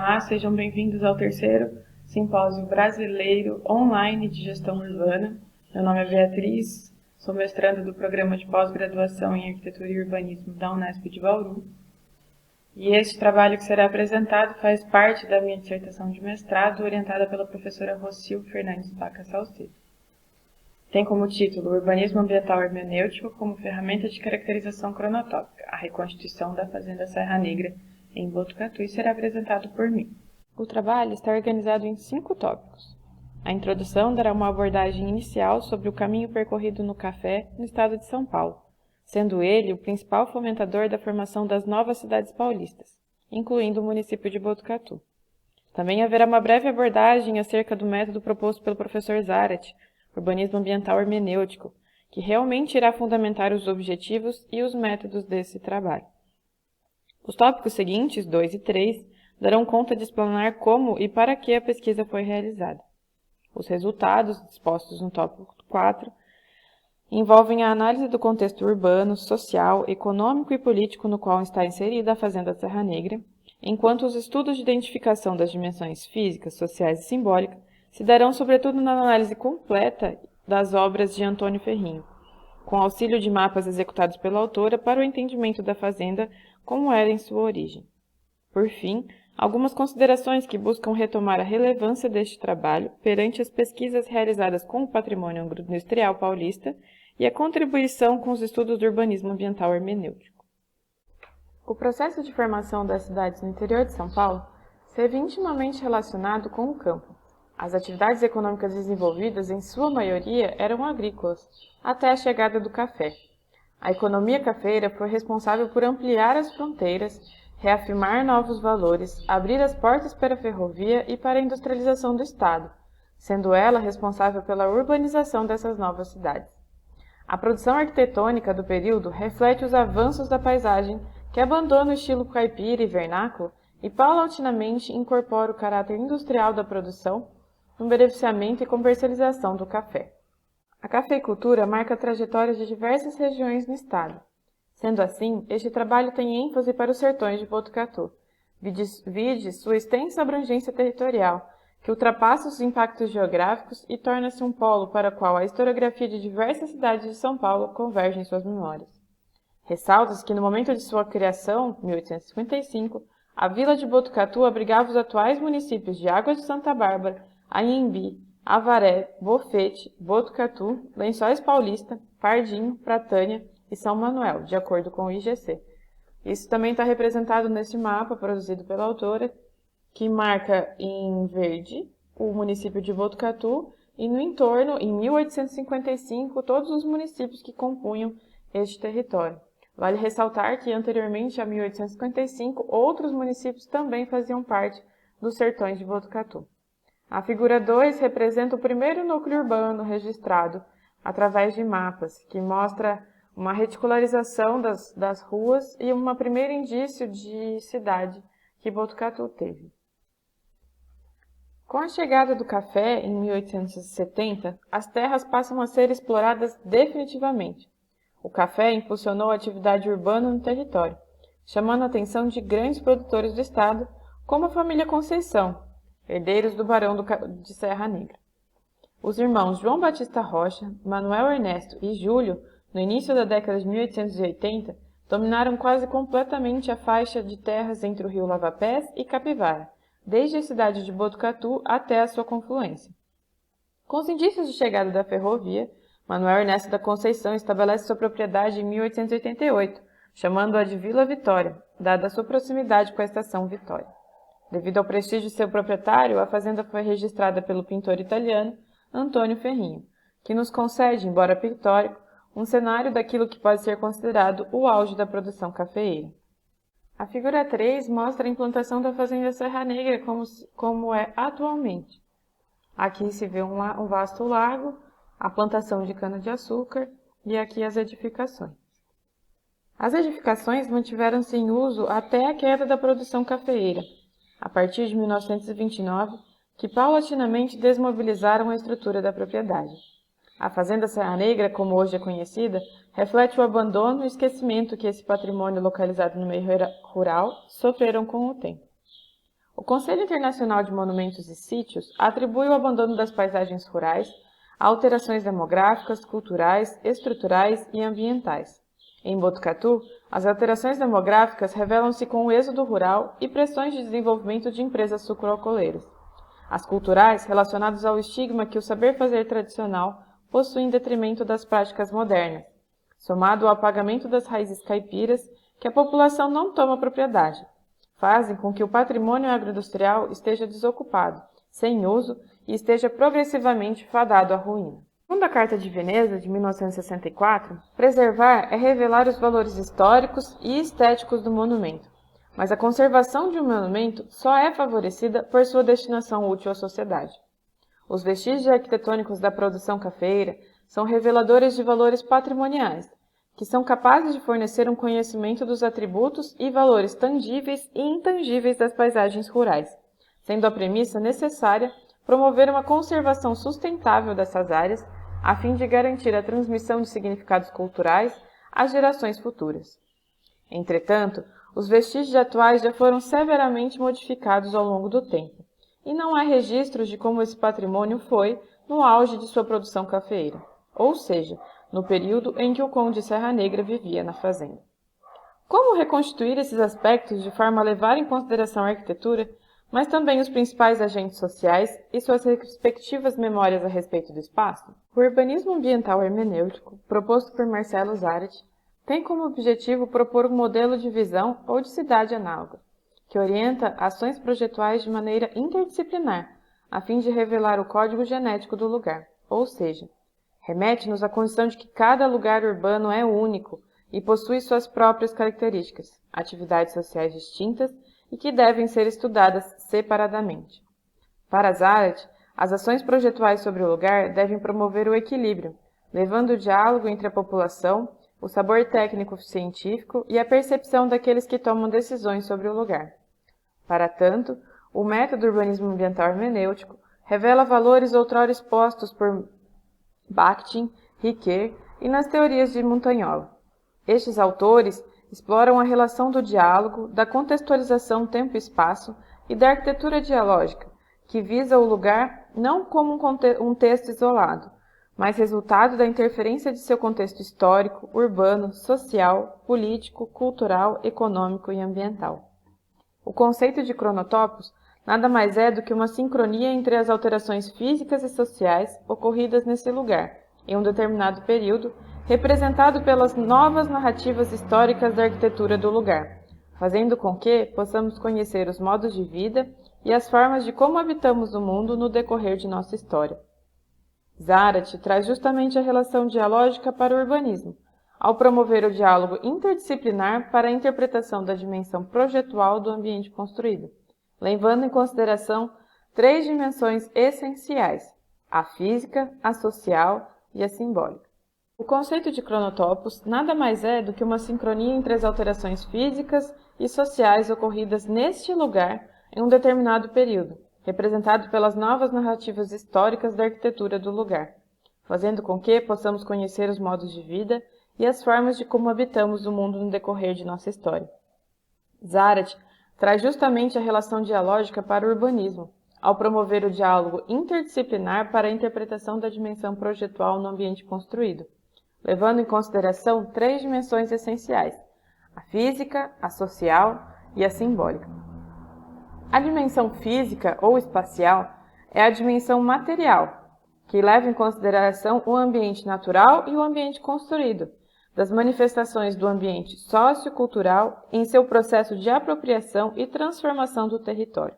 Olá, sejam bem-vindos ao terceiro Simpósio Brasileiro Online de Gestão Urbana. Meu nome é Beatriz, sou mestranda do Programa de Pós-Graduação em Arquitetura e Urbanismo da Unesp de Bauru. E este trabalho que será apresentado faz parte da minha dissertação de mestrado, orientada pela professora Rocil Fernandes Paca Salcedo. Tem como título Urbanismo Ambiental Hermenêutico como ferramenta de caracterização cronotópica, a reconstituição da Fazenda Serra Negra em Botucatu, e será apresentado por mim. O trabalho está organizado em 5 tópicos. A introdução dará uma abordagem inicial sobre o caminho percorrido no café no estado de São Paulo, sendo ele o principal fomentador da formação das novas cidades paulistas, incluindo o município de Botucatu. Também haverá uma breve abordagem acerca do método proposto pelo professor Zarate, Urbanismo Ambiental Hermenêutico, que realmente irá fundamentar os objetivos e os métodos desse trabalho. Os tópicos seguintes, 2 e 3, darão conta de explanar como e para que a pesquisa foi realizada. Os resultados, dispostos no tópico 4, envolvem a análise do contexto urbano, social, econômico e político no qual está inserida a Fazenda Serra Negra, enquanto os estudos de identificação das dimensões físicas, sociais e simbólicas se darão sobretudo na análise completa das obras de Antônio Ferrinho, com auxílio de mapas executados pela autora para o entendimento da fazenda como era em sua origem. Por fim, algumas considerações que buscam retomar a relevância deste trabalho perante as pesquisas realizadas com o patrimônio agroindustrial paulista e a contribuição com os estudos do urbanismo ambiental hermenêutico. O processo de formação das cidades no interior de São Paulo esteve intimamente relacionado com o campo. As atividades econômicas desenvolvidas, em sua maioria, eram agrícolas, até a chegada do café. A economia cafeira foi responsável por ampliar as fronteiras, reafirmar novos valores, abrir as portas para a ferrovia e para a industrialização do Estado, sendo ela responsável pela urbanização dessas novas cidades. A produção arquitetônica do período reflete os avanços da paisagem que abandona o estilo caipira e vernáculo e paulatinamente incorpora o caráter industrial da produção no beneficiamento e comercialização do café. A cafeicultura marca trajetórias de diversas regiões no estado. Sendo assim, este trabalho tem ênfase para os sertões de Botucatu, vide sua extensa abrangência territorial, que ultrapassa os impactos geográficos e torna-se um polo para o qual a historiografia de diversas cidades de São Paulo converge em suas memórias. Ressalta-se que no momento de sua criação, 1855, a vila de Botucatu abrigava os atuais municípios de Águas de Santa Bárbara, Anhembi, Avaré, Bofete, Botucatu, Lençóis Paulista, Pardinho, Pratânia e São Manuel, de acordo com o IGC. Isso também está representado neste mapa produzido pela autora, que marca em verde o município de Botucatu e no entorno, em 1855, todos os municípios que compunham este território. Vale ressaltar que, anteriormente a 1855, outros municípios também faziam parte dos sertões de Botucatu. A figura 2 representa o primeiro núcleo urbano registrado através de mapas, que mostra uma reticularização das ruas e um primeiro indício de cidade que Botucatu teve. Com a chegada do café, em 1870, as terras passam a ser exploradas definitivamente. O café impulsionou a atividade urbana no território, chamando a atenção de grandes produtores do estado, como a família Conceição, herdeiros do Barão de Serra Negra. Os irmãos João Batista Rocha, Manuel Ernesto e Júlio, no início da década de 1880, dominaram quase completamente a faixa de terras entre o rio Lavapés e Capivara, desde a cidade de Botucatu até a sua confluência. Com os indícios de chegada da ferrovia, Manuel Ernesto da Conceição estabelece sua propriedade em 1888, chamando-a de Vila Vitória, dada a sua proximidade com a estação Vitória. Devido ao prestígio de seu proprietário, a fazenda foi registrada pelo pintor italiano Antônio Ferrinho, que nos concede, embora pictórico, um cenário daquilo que pode ser considerado o auge da produção cafeeira. A figura 3 mostra a implantação da Fazenda Serra Negra como é atualmente. Aqui se vê um vasto lago, a plantação de cana-de-açúcar e aqui as edificações. As edificações mantiveram-se em uso até a queda da produção cafeeira, a partir de 1929, que paulatinamente desmobilizaram a estrutura da propriedade. A Fazenda Serra Negra, como hoje é conhecida, reflete o abandono e esquecimento que esse patrimônio localizado no meio rural sofreram com o tempo. O Conselho Internacional de Monumentos e Sítios atribui o abandono das paisagens rurais a alterações demográficas, culturais, estruturais e ambientais. Em Botucatu, as alterações demográficas revelam-se com o êxodo rural e pressões de desenvolvimento de empresas sucroalcooleiras. As culturais, relacionadas ao estigma que o saber fazer tradicional possui em detrimento das práticas modernas, somado ao apagamento das raízes caipiras que a população não toma propriedade, fazem com que o patrimônio agroindustrial esteja desocupado, sem uso e esteja progressivamente fadado à ruína. Segundo a Carta de Veneza, de 1964, preservar é revelar os valores históricos e estéticos do monumento, mas a conservação de um monumento só é favorecida por sua destinação útil à sociedade. Os vestígios arquitetônicos da produção cafeeira são reveladores de valores patrimoniais, que são capazes de fornecer um conhecimento dos atributos e valores tangíveis e intangíveis das paisagens rurais, sendo a premissa necessária promover uma conservação sustentável dessas áreas, a fim de garantir a transmissão de significados culturais às gerações futuras. Entretanto, os vestígios atuais já foram severamente modificados ao longo do tempo, e não há registros de como esse patrimônio foi no auge de sua produção cafeeira, ou seja, no período em que o conde Serra Negra vivia na fazenda. Como reconstituir esses aspectos de forma a levar em consideração a arquitetura, mas também os principais agentes sociais e suas respectivas memórias a respeito do espaço? O urbanismo ambiental hermenêutico, proposto por Marcelo Zárate, tem como objetivo propor um modelo de visão ou de cidade análoga, que orienta ações projetuais de maneira interdisciplinar, a fim de revelar o código genético do lugar, ou seja, remete-nos à condição de que cada lugar urbano é único e possui suas próprias características, atividades sociais distintas e que devem ser estudadas separadamente. Para Zárate, as ações projetuais sobre o lugar devem promover o equilíbrio, levando o diálogo entre a população, o sabor técnico-científico e a percepção daqueles que tomam decisões sobre o lugar. Para tanto, o método urbanismo ambiental hermenêutico revela valores outrora expostos por Bakhtin, Ricoeur e nas teorias de Montagnolo. Estes autores exploram a relação do diálogo, da contextualização tempo-espaço e da arquitetura dialógica, que visa o lugar não como um texto isolado, mas resultado da interferência de seu contexto histórico, urbano, social, político, cultural, econômico e ambiental. O conceito de cronotopos nada mais é do que uma sincronia entre as alterações físicas e sociais ocorridas nesse lugar, em um determinado período, representado pelas novas narrativas históricas da arquitetura do lugar, fazendo com que possamos conhecer os modos de vida e as formas de como habitamos o mundo no decorrer de nossa história. Zárate traz justamente a relação dialógica para o urbanismo, ao promover o diálogo interdisciplinar para a interpretação da dimensão projetual do ambiente construído, levando em consideração 3 dimensões essenciais: a física, a social e a simbólica. O conceito de cronotopos nada mais é do que uma sincronia entre as alterações físicas e sociais ocorridas neste lugar em um determinado período, representado pelas novas narrativas históricas da arquitetura do lugar, fazendo com que possamos conhecer os modos de vida e as formas de como habitamos o mundo no decorrer de nossa história. Zárate traz justamente a relação dialógica para o urbanismo, ao promover o diálogo interdisciplinar para a interpretação da dimensão projetual no ambiente construído, levando em consideração 3 dimensões essenciais: a física, a social e a simbólica. A dimensão física ou espacial é a dimensão material, que leva em consideração o ambiente natural e o ambiente construído, das manifestações do ambiente sociocultural em seu processo de apropriação e transformação do território.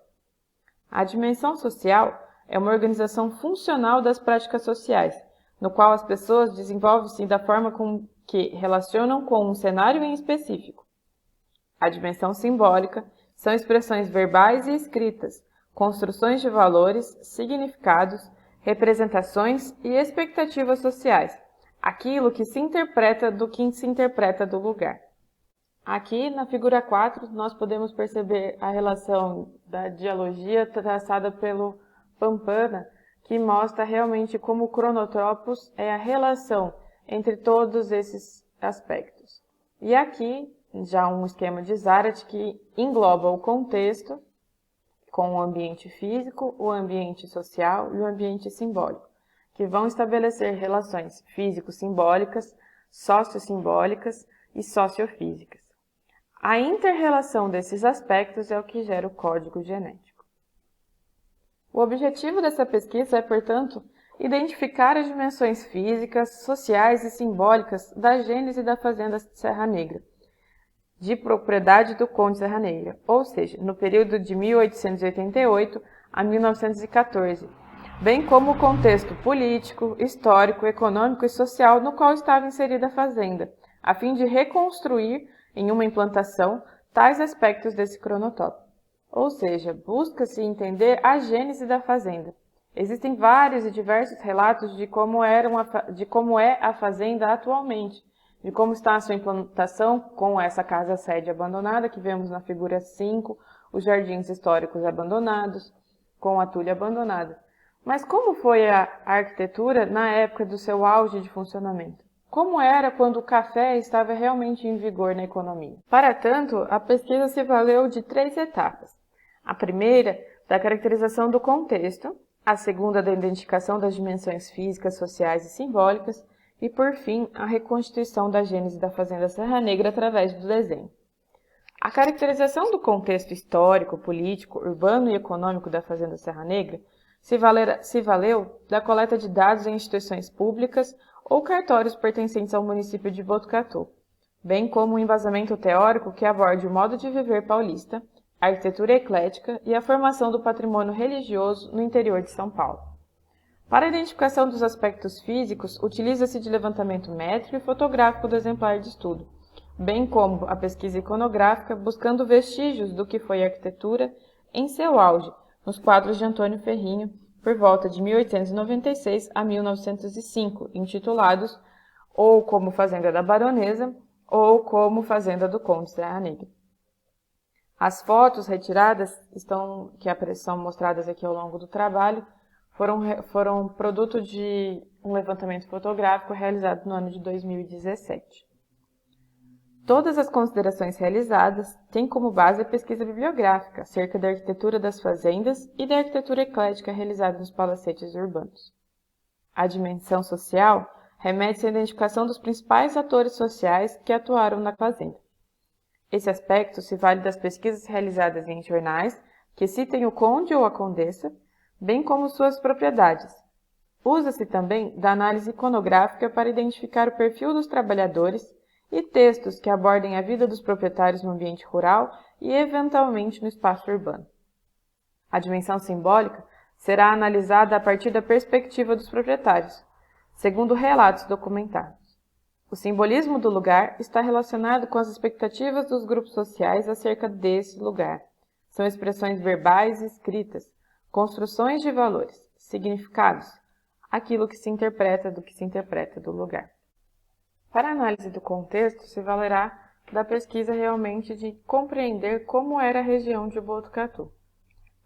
A dimensão social é uma organização funcional das práticas sociais, no qual as pessoas desenvolvem-se da forma com que relacionam com um cenário em específico. A dimensão simbólica são expressões verbais e escritas, construções de valores, significados, representações e expectativas sociais, aquilo que se interpreta do que se interpreta do lugar. Aqui, na figura 4, nós podemos perceber a relação da dialogia traçada pelo Pampana, que mostra realmente como o cronotopos é a relação entre todos esses aspectos. E aqui, já um esquema de Zárate que engloba o contexto com o ambiente físico, o ambiente social e o ambiente simbólico, que vão estabelecer relações físico-simbólicas, sociossimbólicas e sociofísicas. A inter-relação desses aspectos é o que gera o código genético. O objetivo dessa pesquisa é, portanto, identificar as dimensões físicas, sociais e simbólicas da gênese da Fazenda Serra Negra, de propriedade do Conde Serra Negra, ou seja, no período de 1888 a 1914, bem como o contexto político, histórico, econômico e social no qual estava inserida a fazenda, a fim de reconstruir em uma implantação tais aspectos desse cronotópico. Ou seja, busca-se entender a gênese da fazenda. Existem vários e diversos relatos de como é a fazenda atualmente, de como está a sua implantação com essa casa-sede abandonada, que vemos na figura 5, os jardins históricos abandonados, com a tulha abandonada. Mas como foi a arquitetura na época do seu auge de funcionamento? Como era quando o café estava realmente em vigor na economia? Para tanto, a pesquisa se valeu de 3 etapas. A primeira, da caracterização do contexto, a segunda, da identificação das dimensões físicas, sociais e simbólicas, e, por fim, a reconstituição da gênese da Fazenda Serra Negra através do desenho. A caracterização do contexto histórico, político, urbano e econômico da Fazenda Serra Negra se valeu da coleta de dados em instituições públicas ou cartórios pertencentes ao município de Botucatu, bem como um embasamento teórico que aborde o modo de viver paulista, a arquitetura eclética e a formação do patrimônio religioso no interior de São Paulo. Para a identificação dos aspectos físicos, utiliza-se de levantamento métrico e fotográfico do exemplar de estudo, bem como a pesquisa iconográfica, buscando vestígios do que foi a arquitetura em seu auge, nos quadros de Antônio Ferrinho, por volta de 1896 a 1905, intitulados ou como Fazenda da Baronesa ou como Fazenda do Conde Serra Negra. As fotos retiradas, que são mostradas aqui ao longo do trabalho, foram produto de um levantamento fotográfico realizado no ano de 2017. Todas as considerações realizadas têm como base a pesquisa bibliográfica acerca da arquitetura das fazendas e da arquitetura eclética realizada nos palacetes urbanos. A dimensão social remete-se à identificação dos principais atores sociais que atuaram na fazenda. Esse aspecto se vale das pesquisas realizadas em jornais que citem o conde ou a condessa, bem como suas propriedades. Usa-se também da análise iconográfica para identificar o perfil dos trabalhadores e textos que abordem a vida dos proprietários no ambiente rural e, eventualmente, no espaço urbano. A dimensão simbólica será analisada a partir da perspectiva dos proprietários, segundo relatos documentados. O simbolismo do lugar está relacionado com as expectativas dos grupos sociais acerca desse lugar. São expressões verbais e escritas, construções de valores, significados, aquilo que se interpreta do lugar. Para a análise do contexto, se valerá da pesquisa realmente de compreender como era a região de Botucatu.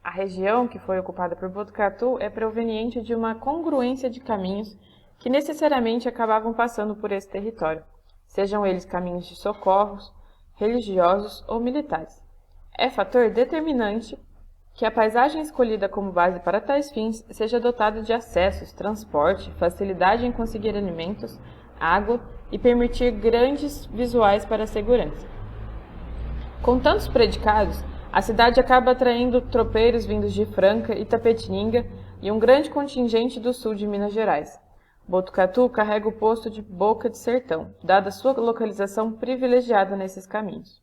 A região que foi ocupada por Botucatu é proveniente de uma congruência de caminhos que necessariamente acabavam passando por esse território, sejam eles caminhos de socorros, religiosos ou militares. É fator determinante que a paisagem escolhida como base para tais fins seja dotada de acessos, transporte, facilidade em conseguir alimentos, água e permitir grandes visuais para a segurança. Com tantos predicados, a cidade acaba atraindo tropeiros vindos de Franca, Itapetininga e um grande contingente do sul de Minas Gerais. Botucatu carrega o posto de boca de sertão, dada sua localização privilegiada nesses caminhos.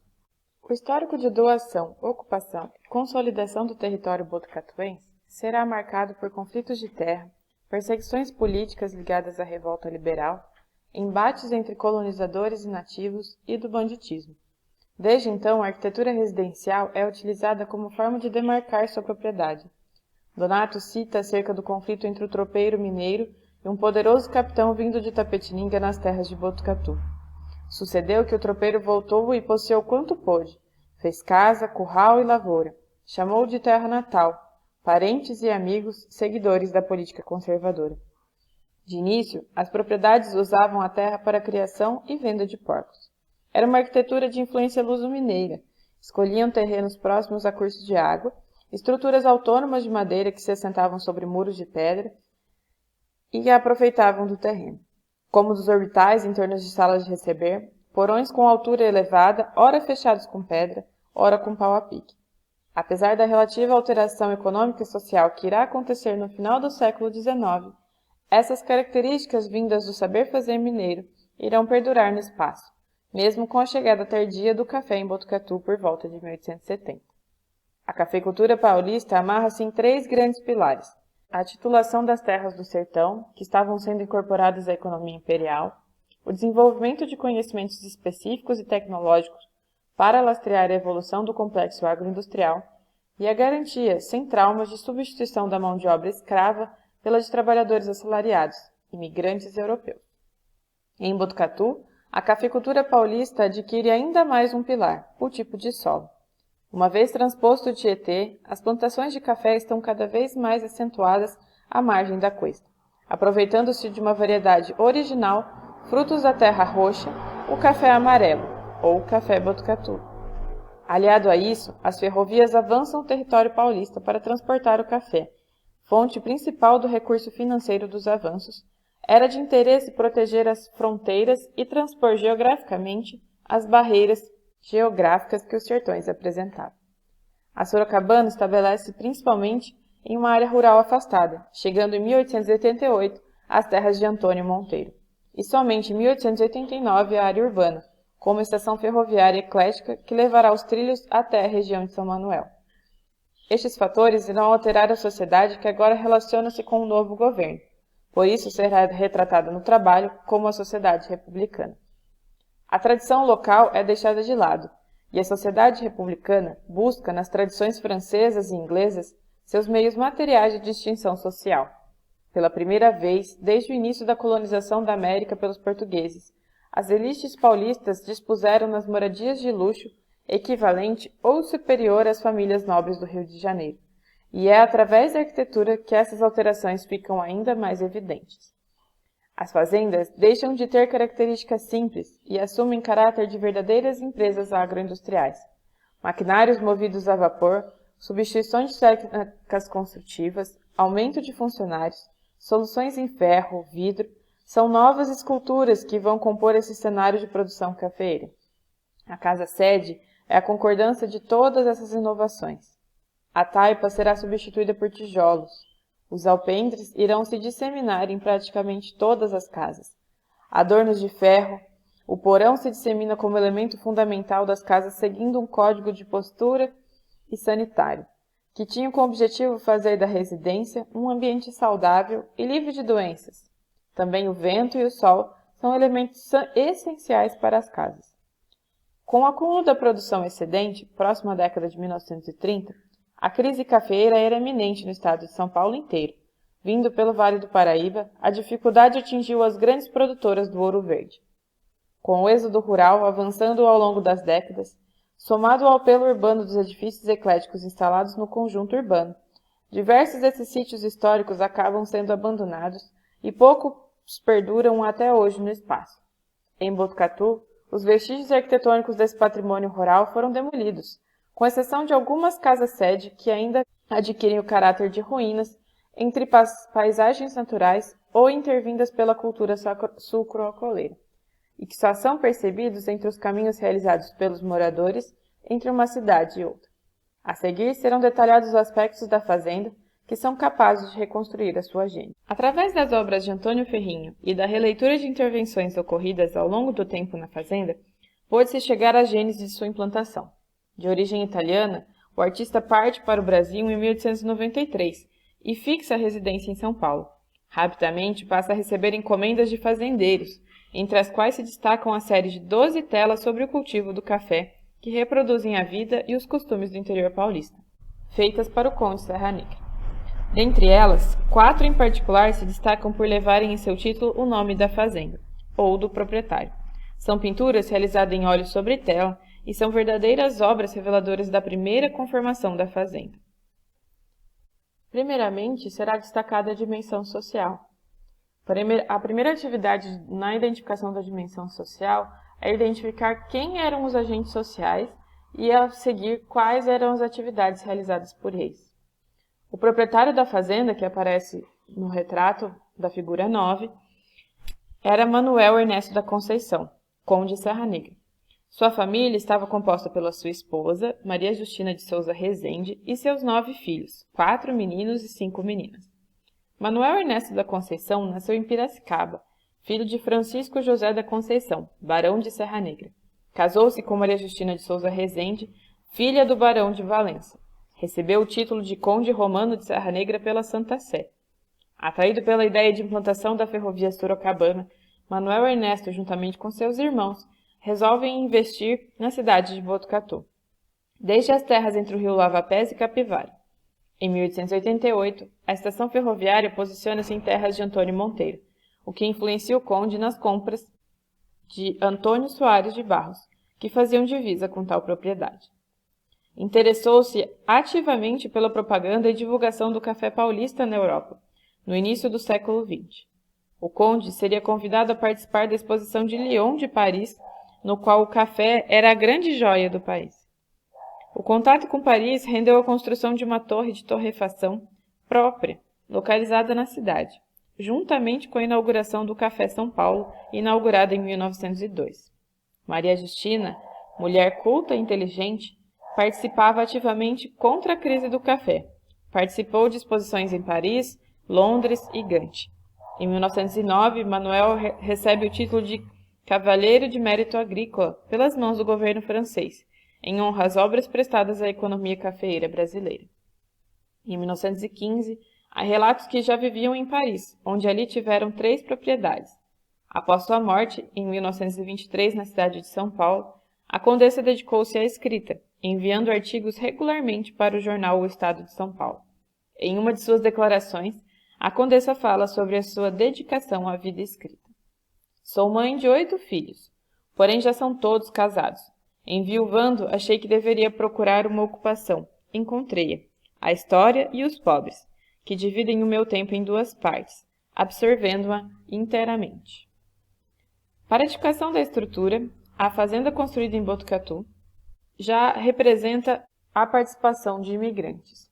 O histórico de doação, ocupação e consolidação do território botucatuense será marcado por conflitos de terra, perseguições políticas ligadas à revolta liberal, embates entre colonizadores e nativos e do banditismo. Desde então, a arquitetura residencial é utilizada como forma de demarcar sua propriedade. Donato cita acerca do conflito entre o tropeiro mineiro e um poderoso capitão vindo de Itapetininga nas terras de Botucatu. Sucedeu que o tropeiro voltou e posseou quanto pôde. Fez casa, curral e lavoura. Chamou de terra natal, parentes e amigos, seguidores da política conservadora. De início, as propriedades usavam a terra para a criação e venda de porcos. Era uma arquitetura de influência luso-mineira. Escolhiam terrenos próximos a cursos de água estruturas autônomas de madeira que se assentavam sobre muros de pedra e que aproveitavam do terreno, como dos orbitais em torno de salas de receber, porões com altura elevada, ora fechados com pedra, ora com pau a pique. Apesar da relativa alteração econômica e social que irá acontecer no final do século XIX, essas características vindas do saber fazer mineiro irão perdurar no espaço, mesmo com a chegada tardia do café em Botucatu por volta de 1870. A cafeicultura paulista amarra-se em 3 grandes pilares: a titulação das terras do sertão, que estavam sendo incorporadas à economia imperial, o desenvolvimento de conhecimentos específicos e tecnológicos para lastrear a evolução do complexo agroindustrial e a garantia, sem traumas, de substituição da mão de obra escrava pela de trabalhadores assalariados, imigrantes europeus. Em Botucatu, a cafeicultura paulista adquire ainda mais um pilar, o tipo de solo. Uma vez transposto o Tietê, as plantações de café estão cada vez mais acentuadas à margem da cuesta, aproveitando-se de uma variedade original, frutos da terra roxa, o café amarelo, ou café Botucatu. Aliado a isso, as ferrovias avançam o território paulista para transportar o café. Fonte principal do recurso financeiro dos avanços, era de interesse proteger as fronteiras e transpor geograficamente as barreiras geográficas que os sertões apresentavam. A Sorocabana estabelece principalmente em uma área rural afastada, chegando em 1888 às terras de Antônio Monteiro, e somente em 1889 à área urbana, com uma estação ferroviária eclética que levará os trilhos até a região de São Manuel. Estes fatores irão alterar a sociedade que agora relaciona-se com o novo governo, por isso será retratada no trabalho como a sociedade republicana. A tradição local é deixada de lado, e a sociedade republicana busca, nas tradições francesas e inglesas, seus meios materiais de distinção social. Pela primeira vez, desde o início da colonização da América pelos portugueses, as elites paulistas dispuseram nas moradias de luxo equivalente ou superior às famílias nobres do Rio de Janeiro, e é através da arquitetura que essas alterações ficam ainda mais evidentes. As fazendas deixam de ter características simples e assumem caráter de verdadeiras empresas agroindustriais. Maquinários movidos a vapor, substituições de técnicas construtivas, aumento de funcionários, soluções em ferro, vidro, são novas esculturas que vão compor esse cenário de produção cafeeira. A casa-sede é a concordância de todas essas inovações. A taipa será substituída por tijolos. Os alpendres irão se disseminar em praticamente todas as casas. Adornos de ferro, o porão se dissemina como elemento fundamental das casas seguindo um código de postura e sanitário, que tinha como objetivo fazer da residência um ambiente saudável e livre de doenças. Também o vento e o sol são elementos essenciais para as casas. Com o acúmulo da produção excedente, próximo à década de 1930, a crise cafeeira era eminente no estado de São Paulo inteiro. Vindo pelo Vale do Paraíba, a dificuldade atingiu as grandes produtoras do Ouro Verde. Com o êxodo rural avançando ao longo das décadas, somado ao apelo urbano dos edifícios ecléticos instalados no conjunto urbano, diversos desses sítios históricos acabam sendo abandonados e poucos perduram até hoje no espaço. Em Botucatu, os vestígios arquitetônicos desse patrimônio rural foram demolidos, com exceção de algumas casas-sede que ainda adquirem o caráter de ruínas entre paisagens naturais ou intervindas pela cultura sucroalcooleira, e que só são percebidos entre os caminhos realizados pelos moradores entre uma cidade e outra. A seguir serão detalhados os aspectos da fazenda que são capazes de reconstruir a sua gênese. Através das obras de Antônio Ferrinho e da releitura de intervenções ocorridas ao longo do tempo na fazenda, pôde-se chegar à gênese de sua implantação. De origem italiana, o artista parte para o Brasil em 1893 e fixa a residência em São Paulo. Rapidamente passa a receber encomendas de fazendeiros, entre as quais se destacam a série de 12 telas sobre o cultivo do café, que reproduzem a vida e os costumes do interior paulista, feitas para o Conde Serra Negra. Dentre elas, 4 em particular se destacam por levarem em seu título o nome da fazenda, ou do proprietário. São pinturas realizadas em óleo sobre tela, e são verdadeiras obras reveladoras da primeira conformação da fazenda. Primeiramente, será destacada a dimensão social. A primeira atividade na identificação da dimensão social é identificar quem eram os agentes sociais e a seguir quais eram as atividades realizadas por eles. O proprietário da fazenda, que aparece no retrato da figura 9, era Manuel Ernesto da Conceição, conde de Serra Negra. Sua família estava composta pela sua esposa, Maria Justina de Souza Rezende, e seus 9 filhos, 4 meninos e 5 meninas. Manuel Ernesto da Conceição nasceu em Piracicaba, filho de Francisco José da Conceição, barão de Serra Negra. Casou-se com Maria Justina de Souza Rezende, filha do barão de Valença. Recebeu o título de conde romano de Serra Negra pela Santa Sé. Atraído pela ideia de implantação da ferrovia sorocabana, Manuel Ernesto, juntamente com seus irmãos, resolvem investir na cidade de Botucatu, desde as terras entre o rio Lavapés e Capivara. Em 1888, a estação ferroviária posiciona-se em terras de Antônio Monteiro, o que influencia o conde nas compras de Antônio Soares de Barros, que faziam divisa com tal propriedade. Interessou-se ativamente pela propaganda e divulgação do café paulista na Europa, no início do século XX. O conde seria convidado a participar da exposição de Lyon de Paris, no qual o café era a grande joia do país. O contato com Paris rendeu a construção de uma torre de torrefação própria, localizada na cidade, juntamente com a inauguração do Café São Paulo, inaugurado em 1902. Maria Justina, mulher culta e inteligente, participava ativamente contra a crise do café. Participou de exposições em Paris, Londres e Gante. Em 1909, Manuel recebe o título de Cavaleiro de Mérito Agrícola pelas mãos do governo francês, em honra às obras prestadas à economia cafeeira brasileira. Em 1915, há relatos que já viviam em Paris, onde ali tiveram 3 propriedades. Após sua morte, em 1923, na cidade de São Paulo, a condessa dedicou-se à escrita, enviando artigos regularmente para o jornal O Estado de São Paulo. Em uma de suas declarações, a condessa fala sobre a sua dedicação à vida escrita. Sou mãe de 8 filhos, porém já são todos casados. Enviuvando, achei que deveria procurar uma ocupação. Encontrei-a. A história e os pobres, que dividem o meu tempo em 2 partes, absorvendo-a inteiramente. Para a edificação da estrutura, a fazenda construída em Botucatu já representa a participação de imigrantes.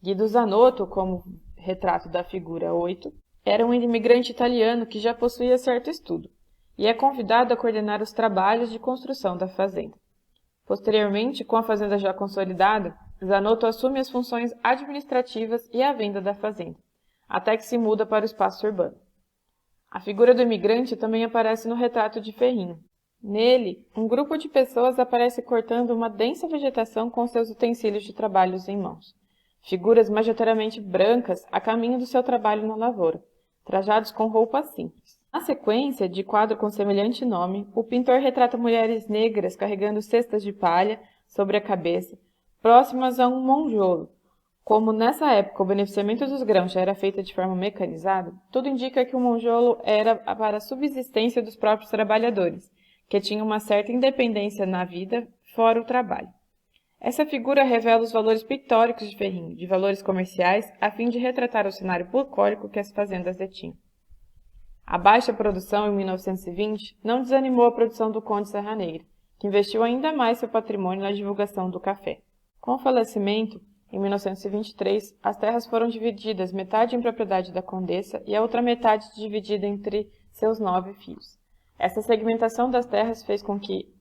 Guido Zanotto, como retrato da figura 8, era um imigrante italiano que já possuía certo estudo, e é convidado a coordenar os trabalhos de construção da fazenda. Posteriormente, com a fazenda já consolidada, Zanotto assume as funções administrativas e a venda da fazenda, até que se muda para o espaço urbano. A figura do imigrante também aparece no retrato de Ferrinho. Nele, um grupo de pessoas aparece cortando uma densa vegetação com seus utensílios de trabalhos em mãos. Figuras majoritariamente brancas a caminho do seu trabalho na lavoura, trajados com roupas simples. Na sequência, de quadro com semelhante nome, o pintor retrata mulheres negras carregando cestas de palha sobre a cabeça, próximas a um monjolo. Como nessa época o beneficiamento dos grãos já era feito de forma mecanizada, tudo indica que o monjolo era para a subsistência dos próprios trabalhadores, que tinham uma certa independência na vida fora o trabalho. Essa figura revela os valores pictóricos de Ferrinho, de valores comerciais, a fim de retratar o cenário bucólico que as fazendas detinham. A baixa produção em 1920 não desanimou a produção do Conde Serra Negra, que investiu ainda mais seu patrimônio na divulgação do café. Com o falecimento, em 1923, as terras foram divididas, metade em propriedade da condessa e a outra metade dividida entre seus 9 filhos. Essa segmentação das terras fez com que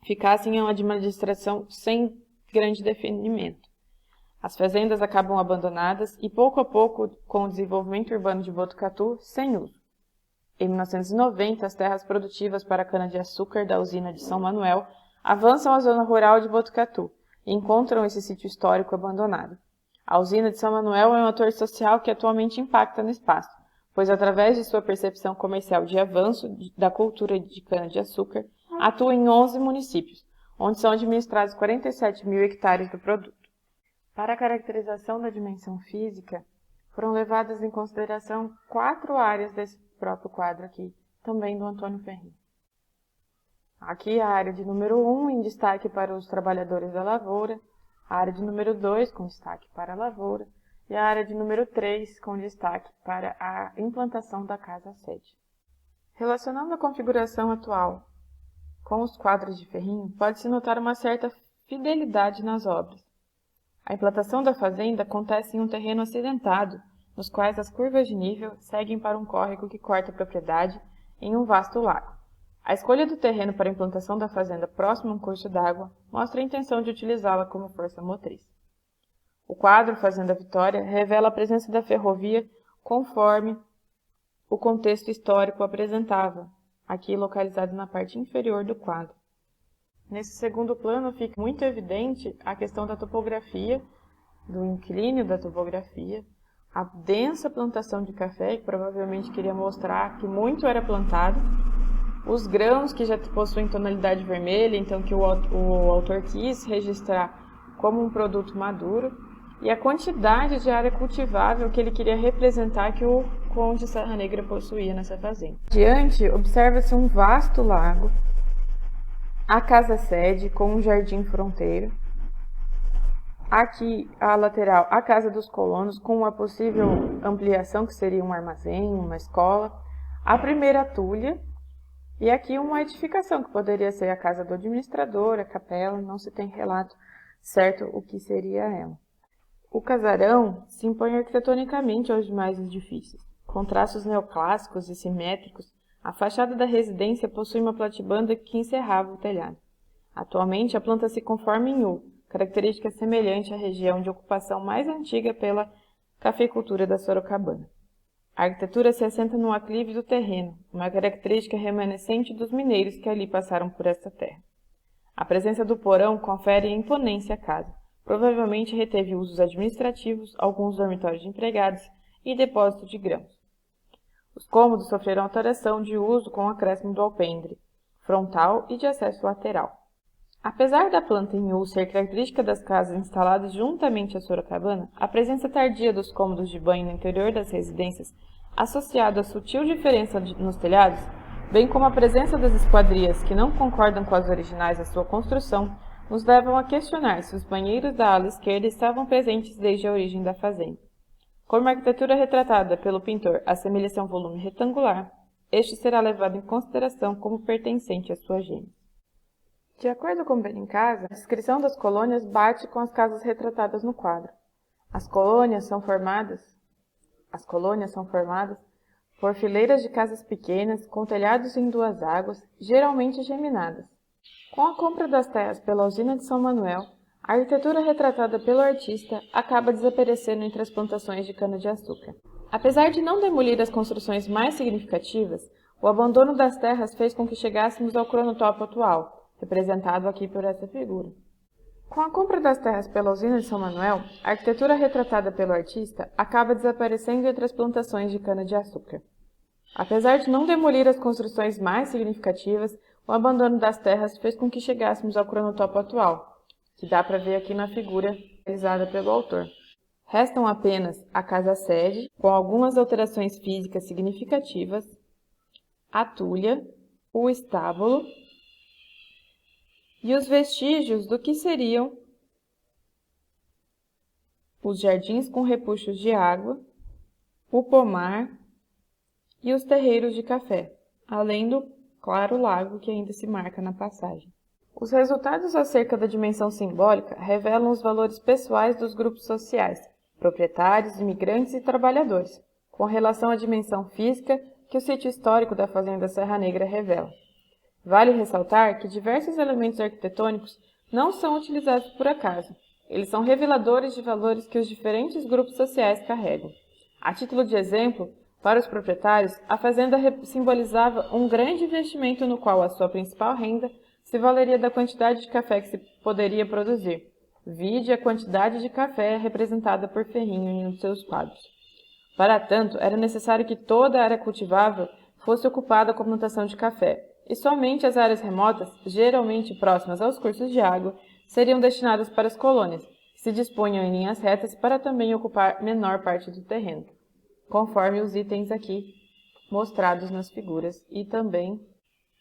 ficassem em uma administração sem grande definimento. As fazendas acabam abandonadas e, pouco a pouco, com o desenvolvimento urbano de Botucatu, sem uso. Em 1990, as terras produtivas para a cana-de-açúcar da usina de São Manuel avançam à zona rural de Botucatu e encontram esse sítio histórico abandonado. A usina de São Manuel é um ator social que atualmente impacta no espaço, pois através de sua percepção comercial de avanço da cultura de cana-de-açúcar, atua em 11 municípios, onde são administrados 47 mil hectares do produto. Para a caracterização da dimensão física, foram levadas em consideração 4 áreas desse próprio quadro aqui, também do Antônio Ferrinho. Aqui a área de número 1, em destaque para os trabalhadores da lavoura, a área de número 2, com destaque para a lavoura, e a área de número 3, com destaque para a implantação da casa-sede. Relacionando a configuração atual com os quadros de Ferrinho, pode-se notar uma certa Fidelidade nas obras. A implantação da fazenda acontece em um terreno acidentado, nos quais as curvas de nível seguem para um córrego que corta a propriedade em um vasto lago. A escolha do terreno para a implantação da fazenda próximo a um curso d'água mostra a intenção de utilizá-la como força motriz. O quadro Fazenda Vitória revela a presença da ferrovia conforme o contexto histórico apresentava, aqui localizado na parte inferior do quadro. Nesse segundo plano fica muito evidente a questão da topografia, do inclínio da topografia, a densa plantação de café, que provavelmente queria mostrar que muito era plantado, os grãos que já possuem tonalidade vermelha, então que o autor quis registrar como um produto maduro, e a quantidade de área cultivável que ele queria representar que o Conde Serra Negra possuía nessa fazenda. Adiante, observa-se um vasto lago, a casa-sede com um jardim fronteiro, aqui à lateral a casa dos colonos com uma possível ampliação que seria um armazém, uma escola, a primeira tulha e aqui uma edificação que poderia ser a casa do administrador, a capela, não se tem relato certo o que seria ela. O casarão se impõe arquitetonicamente aos demais edifícios. Com traços neoclássicos e simétricos, a fachada da residência possui uma platibanda que encerrava o telhado. Atualmente, a planta se conforma em U, característica semelhante à região de ocupação mais antiga pela cafeicultura da Sorocabana. A arquitetura se assenta no aclive do terreno, uma característica remanescente dos mineiros que ali passaram por esta terra. A presença do porão confere imponência à casa. Provavelmente reteve usos administrativos, alguns dormitórios de empregados e depósito de grãos. Os cômodos sofreram alteração de uso com o acréscimo do alpendre frontal e de acesso lateral. Apesar da planta em U ser característica das casas instaladas juntamente à Sorocabana, a presença tardia dos cômodos de banho no interior das residências, associado à sutil diferença nos telhados, bem como a presença das esquadrias que não concordam com as originais da sua construção, nos levam a questionar se os banheiros da ala esquerda estavam presentes desde a origem da fazenda. Como a arquitetura retratada pelo pintor assemelha-se a um volume retangular, este será levado em consideração como pertencente à sua gênese. De acordo com Benincasa, a descrição das colônias bate com as casas retratadas no quadro. As colônias são formadas por fileiras de casas pequenas com telhados em duas águas, geralmente geminadas. Com a compra das terras pela usina de São Manuel, a arquitetura retratada pelo artista acaba desaparecendo entre as plantações de cana-de-açúcar. Apesar de não demolir as construções mais significativas, o abandono das terras fez com que chegássemos ao cronotopo atual, representado aqui por essa figura. Com a compra das terras pela usina de São Manuel, a arquitetura retratada pelo artista acaba desaparecendo entre as plantações de cana-de-açúcar. Apesar de não demolir as construções mais significativas, o abandono das terras fez com que chegássemos ao cronotopo atual, que dá para ver aqui na figura realizada pelo autor. Restam apenas a casa-sede, com algumas alterações físicas significativas, a tulha, o estábulo e os vestígios do que seriam os jardins com repuxos de água, o pomar e os terreiros de café, além do claro lago que ainda se marca na passagem. Os resultados acerca da dimensão simbólica revelam os valores pessoais dos grupos sociais, proprietários, imigrantes e trabalhadores, com relação à dimensão física que o sítio histórico da Fazenda Serra Negra revela. Vale ressaltar que diversos elementos arquitetônicos não são utilizados por acaso. Eles são reveladores de valores que os diferentes grupos sociais carregam. A título de exemplo, para os proprietários, a fazenda simbolizava um grande investimento no qual a sua principal renda se valeria da quantidade de café que se poderia produzir. Vide a quantidade de café representada por Ferrinho em um de seus quadros. Para tanto, era necessário que toda a área cultivável fosse ocupada com a plantação de café, e somente as áreas remotas, geralmente próximas aos cursos de água, seriam destinadas para as colônias, que se dispunham em linhas retas para também ocupar menor parte do terreno, conforme os itens aqui mostrados nas figuras e também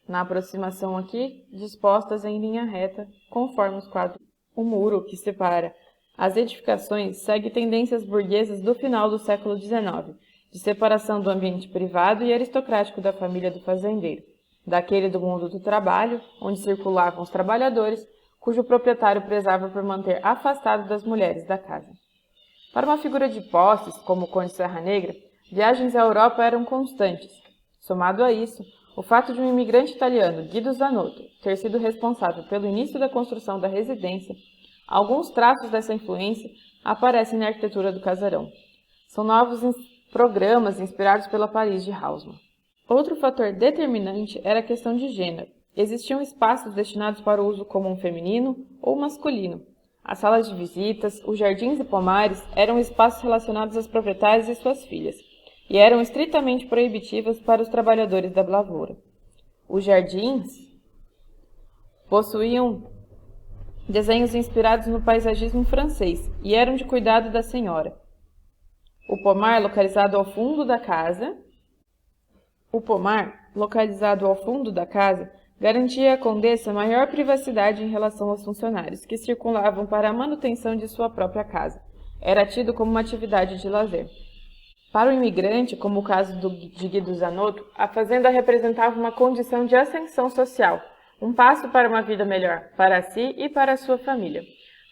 na aproximação aqui, dispostas em linha reta, conforme os quadros. O muro que separa as edificações segue tendências burguesas do final do século XIX, de separação do ambiente privado e aristocrático da família do fazendeiro, daquele do mundo do trabalho, onde circulavam os trabalhadores, cujo proprietário prezava por manter afastado das mulheres da casa. Para uma figura de posses, como o Conde Serra Negra, viagens à Europa eram constantes. Somado a isso, o fato de um imigrante italiano, Guido Zanotto, ter sido responsável pelo início da construção da residência, alguns traços dessa influência aparecem na arquitetura do casarão. São novos programas inspirados pela Paris de Haussmann. Outro fator determinante era a questão de gênero. Existiam espaços destinados para o uso comum feminino ou masculino. As salas de visitas, os jardins e pomares eram espaços relacionados às proprietárias e suas filhas, e eram estritamente proibitivos para os trabalhadores da lavoura. Os jardins possuíam desenhos inspirados no paisagismo francês e eram de cuidado da senhora. O pomar, localizado ao fundo da casa, garantia à condessa maior privacidade em relação aos funcionários que circulavam para a manutenção de sua própria casa. Era tido como uma atividade de lazer. Para o imigrante, como o caso de Guido Zanotto, a fazenda representava uma condição de ascensão social, um passo para uma vida melhor, para si e para a sua família.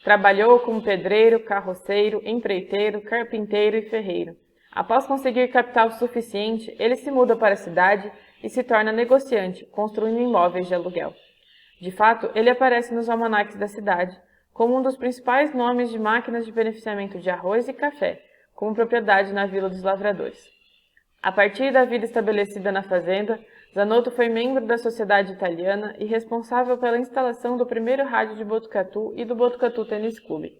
Trabalhou como pedreiro, carroceiro, empreiteiro, carpinteiro e ferreiro. Após conseguir capital suficiente, ele se muda para a cidade e se torna negociante, construindo imóveis de aluguel. De fato, ele aparece nos almanaques da cidade como um dos principais nomes de máquinas de beneficiamento de arroz e café, como propriedade na Vila dos Lavradores. A partir da vida estabelecida na fazenda, Zanotto foi membro da Sociedade Italiana e responsável pela instalação do primeiro rádio de Botucatu e do Botucatu Tênis Clube.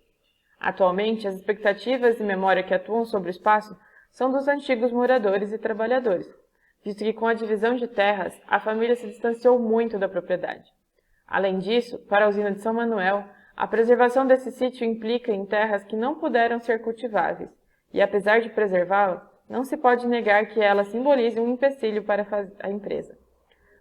Atualmente, as expectativas e memória que atuam sobre o espaço são dos antigos moradores e trabalhadores, visto que com a divisão de terras, a família se distanciou muito da propriedade. Além disso, para a usina de São Manuel, a preservação desse sítio implica em terras que não puderam ser cultiváveis, e apesar de preservá-la, não se pode negar que ela simbolize um empecilho para a empresa.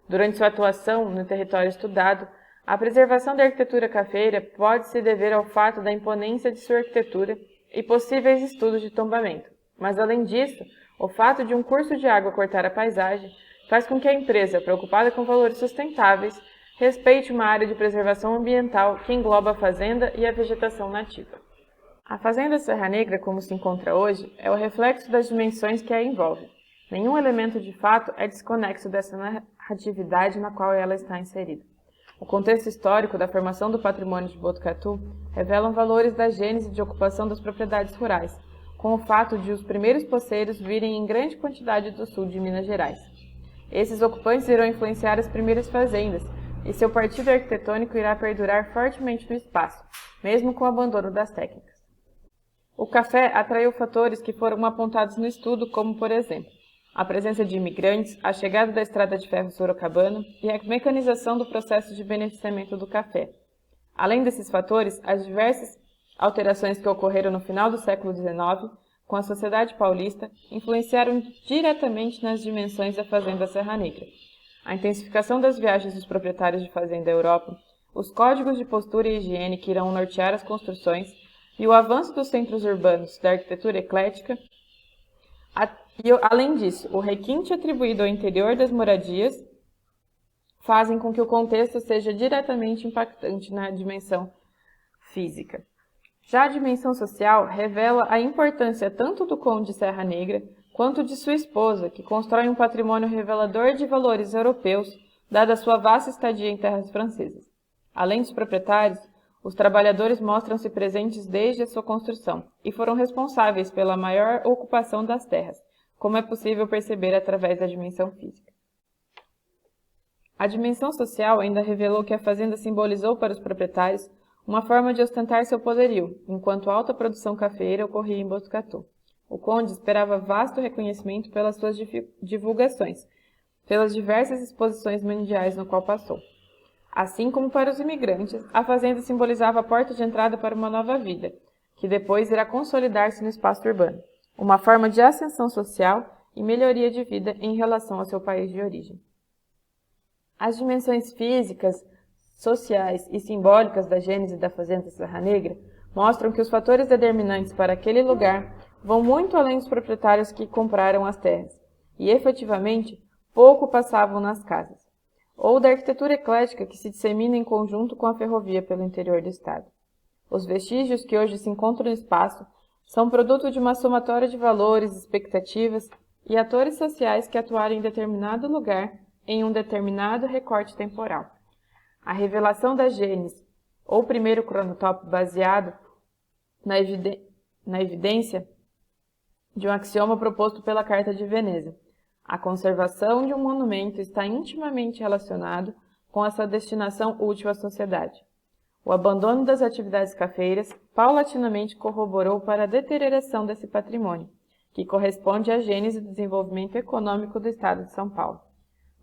Durante sua atuação no território estudado, a preservação da arquitetura cafeira pode se dever ao fato da imponência de sua arquitetura e possíveis estudos de tombamento, mas além disso, o fato de um curso de água cortar a paisagem faz com que a empresa, preocupada com valores sustentáveis, respeite uma área de preservação ambiental que engloba a fazenda e a vegetação nativa. A Fazenda Serra Negra, como se encontra hoje, é o reflexo das dimensões que a envolvem. Nenhum elemento de fato é desconexo dessa narratividade na qual ela está inserida. O contexto histórico da formação do patrimônio de Botucatu revelam valores da gênese de ocupação das propriedades rurais, com o fato de os primeiros poceiros virem em grande quantidade do sul de Minas Gerais. Esses ocupantes irão influenciar as primeiras fazendas, e seu partido arquitetônico irá perdurar fortemente no espaço, mesmo com o abandono das técnicas. O café atraiu fatores que foram apontados no estudo, como, por exemplo, a presença de imigrantes, a chegada da estrada de ferro sorocabana e a mecanização do processo de beneficiamento do café. Além desses fatores, as diversas alterações que ocorreram no final do século XIX, com a sociedade paulista, influenciaram diretamente nas dimensões da Fazenda Serra Negra. A intensificação das viagens dos proprietários de fazenda à Europa, os códigos de postura e higiene que irão nortear as construções, e o avanço dos centros urbanos da arquitetura eclética, além disso, o requinte atribuído ao interior das moradias fazem com que o contexto seja diretamente impactante na dimensão física. Já a dimensão social revela a importância tanto do Conde Serra Negra quanto de sua esposa, que constrói um patrimônio revelador de valores europeus, dada sua vasta estadia em terras francesas. Além dos proprietários, os trabalhadores mostram-se presentes desde a sua construção e foram responsáveis pela maior ocupação das terras, como é possível perceber através da dimensão física. A dimensão social ainda revelou que a fazenda simbolizou para os proprietários uma forma de ostentar seu poderio, enquanto a alta produção cafeeira ocorria em Botucatu. O conde esperava vasto reconhecimento pelas suas divulgações, pelas diversas exposições mundiais no qual passou. Assim como para os imigrantes, a fazenda simbolizava a porta de entrada para uma nova vida, que depois irá consolidar-se no espaço urbano, uma forma de ascensão social e melhoria de vida em relação ao seu país de origem. As dimensões físicas, sociais e simbólicas da gênese da Fazenda Serra Negra mostram que os fatores determinantes para aquele lugar vão muito além dos proprietários que compraram as terras, e efetivamente pouco passavam nas casas. ou da arquitetura eclética que se dissemina em conjunto com a ferrovia pelo interior do estado. Os vestígios que hoje se encontram no espaço são produto de uma somatória de valores, expectativas e atores sociais que atuaram em determinado lugar em um determinado recorte temporal. A revelação da gênese, ou primeiro cronotópico baseado na evidência de um axioma proposto pela Carta de Veneza. A conservação de um monumento está intimamente relacionado com a sua destinação útil à sociedade. O abandono das atividades cafeiras paulatinamente corroborou para a deterioração desse patrimônio, que corresponde à gênese do desenvolvimento econômico do estado de São Paulo.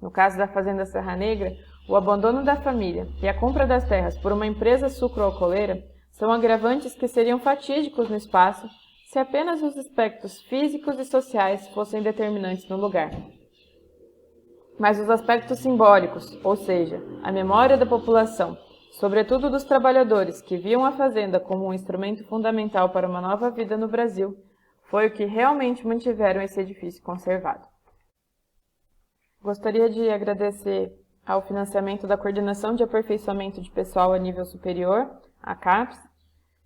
No caso da Fazenda Serra Negra, o abandono da família e a compra das terras por uma empresa sucroalcooleira são agravantes que seriam fatídicos no espaço se apenas os aspectos físicos e sociais fossem determinantes no lugar. Mas os aspectos simbólicos, ou seja, a memória da população, sobretudo dos trabalhadores que viam a fazenda como um instrumento fundamental para uma nova vida no Brasil, foi o que realmente mantiveram esse edifício conservado. Gostaria de agradecer ao financiamento da Coordenação de Aperfeiçoamento de Pessoal a Nível Superior, a CAPES,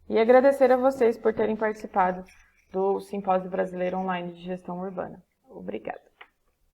e agradecer a vocês por terem participado do Simpósio Brasileiro Online de Gestão Urbana. Obrigada.